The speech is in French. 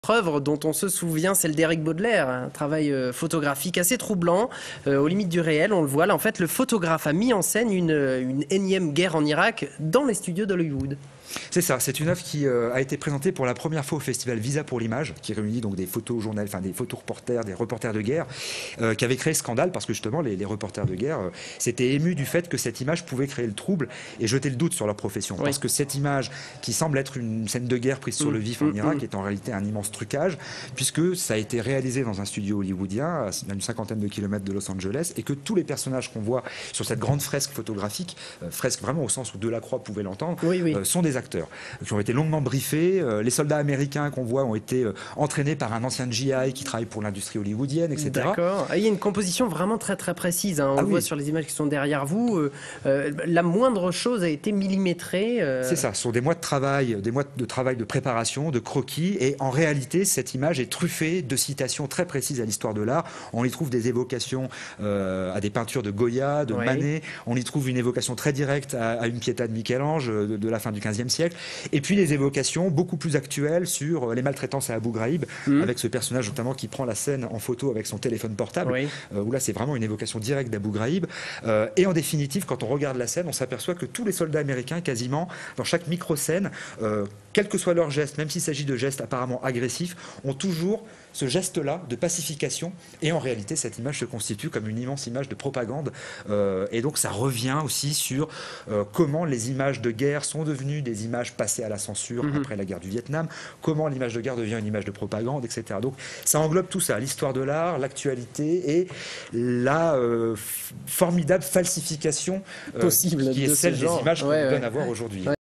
œuvre dont on se souvient, celle d'Éric Baudelaire, un travail photographique assez troublant, aux limites du réel, on le voit. Là, en fait, le photographe a mis en scène une énième guerre en Irak dans les studios d'Hollywood. C'est ça, c'est une œuvre qui a été présentée pour la première fois au festival Visa pour l'image, qui réunit donc des photojournalistes, enfin des photoreporters, des reporters de guerre, qui avait créé scandale parce que justement les reporters de guerre s'étaient émus du fait que cette image pouvait créer le trouble et jeter le doute sur leur profession. Oui. Parce que cette image qui semble être une scène de guerre prise sur le vif en Irak est en réalité un immense trucage, puisque ça a été réalisé dans un studio hollywoodien à une cinquantaine de kilomètres de Los Angeles, et que tous les personnages qu'on voit sur cette grande fresque photographique, fresque vraiment au sens où Delacroix pouvait l'entendre, sont des acteurs qui ont été longuement briefés. Les soldats américains qu'on voit ont été entraînés par un ancien GI qui travaille pour l'industrie hollywoodienne, etc. D'accord. Il y a une composition vraiment très très précise. Hein. On le voit sur les images qui sont derrière vous. La moindre chose a été millimétrée. C'est ça. Ce sont des mois de travail, de préparation, de croquis. Et en réalité, cette image est truffée de citations très précises à l'histoire de l'art. On y trouve des évocations à des peintures de Goya, de Manet. On y trouve une évocation très directe à une Pietà de Michel-Ange de la fin du XVe siècle. Et puis les évocations beaucoup plus actuelles sur les maltraitances à Abu Ghraib, avec ce personnage notamment qui prend la scène en photo avec son téléphone portable, où là c'est vraiment une évocation directe d'Abu Ghraib. Et en définitive, quand on regarde la scène, on s'aperçoit que tous les soldats américains, quasiment, dans chaque micro-scène, quel que soit leur geste, même s'il s'agit de gestes apparemment agressifs, ont toujours ce geste-là de pacification. Et en réalité, cette image se constitue comme une immense image de propagande. Et donc ça revient aussi sur comment les images de guerre sont devenues des images passées à la censure après la guerre du Vietnam, comment l'image de guerre devient une image de propagande, etc. Donc ça englobe tout ça, l'histoire de l'art, l'actualité et la formidable falsification possible qui est celle des images qu'on donne à voir aujourd'hui.